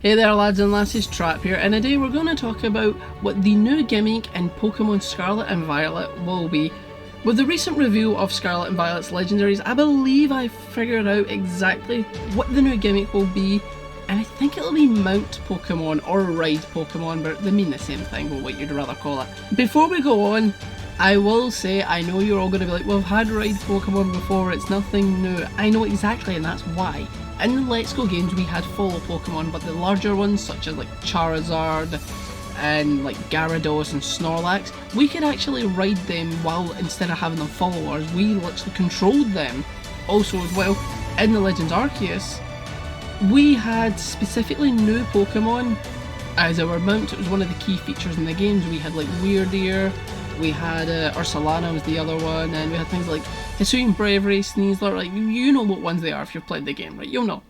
Hey there lads and lasses, Trap here, and today we're going to talk about what the new gimmick in Pokémon Scarlet and Violet will be. With the recent review of Scarlet and Violet's Legendaries, I believe I figured out exactly what the new gimmick will be, and I think it'll be Mount Pokémon or Ride Pokémon, but they mean the same thing, but what you'd rather call it. Before we go on, I will say, I know you're all going to be like, well, I've had Ride Pokémon before, it's nothing new. I know exactly, and that's why. In the Let's Go games we had follow Pokemon, but the larger ones such as like Charizard and like Gyarados and Snorlax, we could actually ride them while instead of having them follow us, we literally controlled them. Also as well, in the Legends Arceus, we had specifically new Pokemon as our mount. It was one of the key features in the games. We had like Weirdeer, we had Ursalana was the other one, and we had things like Hisuian Bravery, Sneasler, like you know what ones they are if you've played the game, right? You'll know.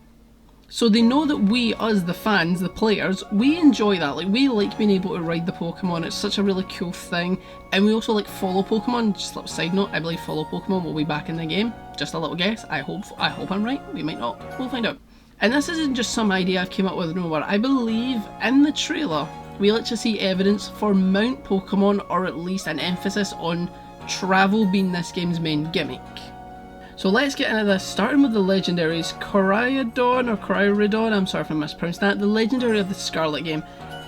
So they know that we, us, the fans, the players, we enjoy that. Like, we like being able to ride the Pokemon, it's such a really cool thing. And we also like follow Pokemon. Just a little side note, I believe follow Pokemon will be back in the game. Just a little guess, I hope I'm right, we might not, we'll find out. And this isn't just some idea I've came up with nowhere. I believe in the trailer, we literally see evidence for Mount Pokemon, or at least an emphasis on travel being this game's main gimmick. So let's get into this, starting with the Legendaries. Koraidon, I'm sorry if I mispronounced that, the Legendary of the Scarlet game.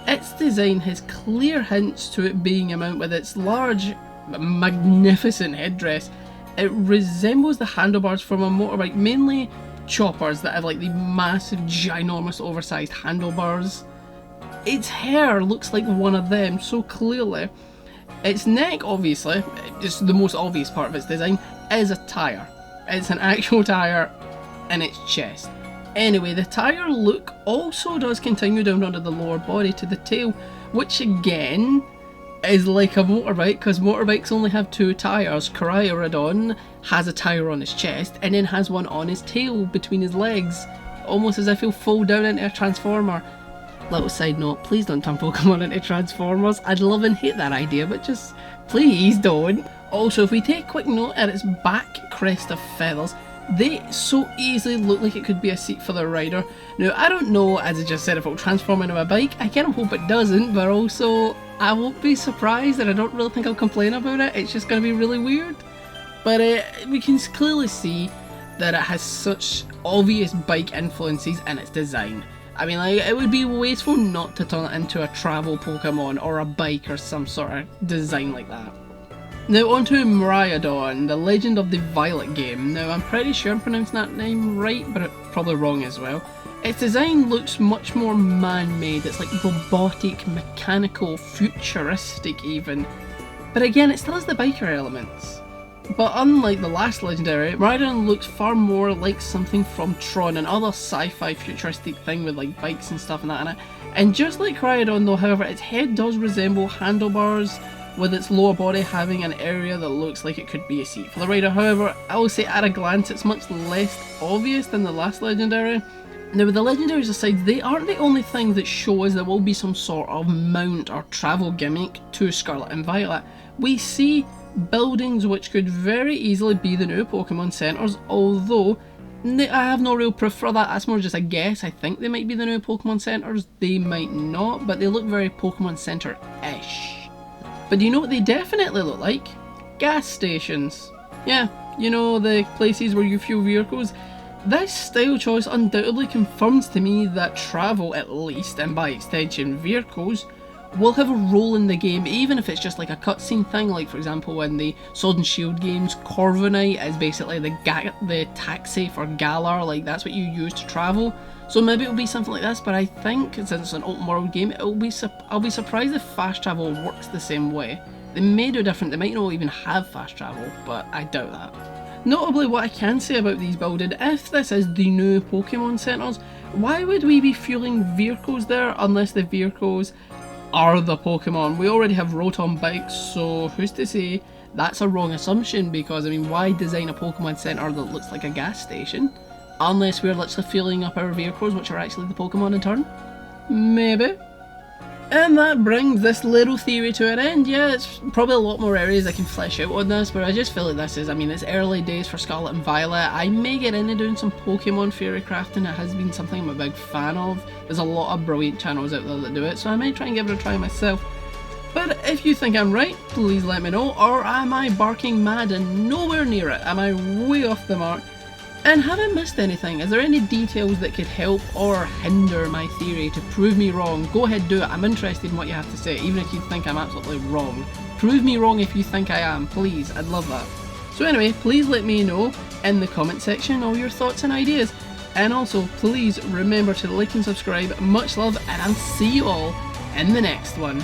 Its design has clear hints to it being a mount with its large, magnificent headdress. It resembles the handlebars from a motorbike, mainly choppers that have like the massive, ginormous, oversized handlebars. Its hair looks like one of them so clearly. Its neck, obviously, just the most obvious part of its design, is a tyre. It's an actual tyre in its chest. Anyway, the tyre look also does continue down under the lower body to the tail, which again is like a motorbike, because motorbikes only have two tyres. Koraidon has a tyre on his chest and then has one on his tail between his legs, almost as if he'll fall down into a transformer. Little side note, please don't turn Pokemon into Transformers. I'd love and hate that idea, but just please don't. Also, if we take a quick note at its back crest of feathers, they so easily look like it could be a seat for the rider. Now, I don't know, as I just said, if it'll transform into a bike. I kind of hope it doesn't, but also I won't be surprised, and I don't really think I'll complain about it. It's just going to be really weird. But we can clearly see that it has such obvious bike influences in its design. I mean, like, it would be wasteful not to turn it into a travel Pokemon or a bike or some sort of design like that. Now onto Miraidon, the Legend of the Violet game. Now I'm pretty sure I'm pronouncing that name right, but probably wrong as well. Its design looks much more man-made. It's like robotic, mechanical, futuristic even. But again, it still has the biker elements. But unlike the last Legendary, Miraidon looks far more like something from Tron, and other sci-fi futuristic thing with like bikes and stuff and that in it. And just like Koraidon though, however, its head does resemble handlebars, with its lower body having an area that looks like it could be a seat for the rider. However, I will say at a glance it's much less obvious than the last Legendary. Now with the Legendaries aside, they aren't the only thing that show us there will be some sort of mount or travel gimmick to Scarlet and Violet. We see buildings which could very easily be the new Pokemon Centres, although I have no real proof for that. That's more just a guess. I think they might be the new Pokemon Centres, they might not, but they look very Pokemon Centre-ish. But do you know what they definitely look like? Gas stations. Yeah, you know, the places where you fuel vehicles. This style choice undoubtedly confirms to me that travel, at least, and by extension vehicles, will have a role in the game, even if it's just like a cutscene thing. Like for example in the Sword and Shield games, Corviknight is basically the taxi for Galar, like that's what you use to travel. So maybe it'll be something like this, but I think since it's an open world game, I'll be surprised if fast travel works the same way. They may do different, they might not even have fast travel, but I doubt that. Notably, what I can say about these buildings, if this is the new Pokemon Centres, why would we be fueling vehicles there unless the vehicles are the Pokemon? We already have Rotom bikes, so who's to say that's a wrong assumption, because I mean, why design a Pokemon Centre that looks like a gas station? Unless we're literally filling up our vehicles, which are actually the Pokemon in turn? Maybe. And that brings this little theory to an end. Yeah, it's probably a lot more areas I can flesh out on this, but I just feel like this is, I mean, it's early days for Scarlet and Violet. I may get into doing some Pokemon fairy crafting. It has been something I'm a big fan of. There's a lot of brilliant channels out there that do it, so I might try and give it a try myself. But if you think I'm right, please let me know, or am I barking mad and nowhere near it? Am I way off the mark? And have I missed anything? Is there any details that could help or hinder my theory to prove me wrong? Go ahead, do it. I'm interested in what you have to say, even if you think I'm absolutely wrong. Prove me wrong if you think I am, please. I'd love that. So anyway, please let me know in the comment section all your thoughts and ideas. And also, please remember to like and subscribe. Much love, and I'll see you all in the next one.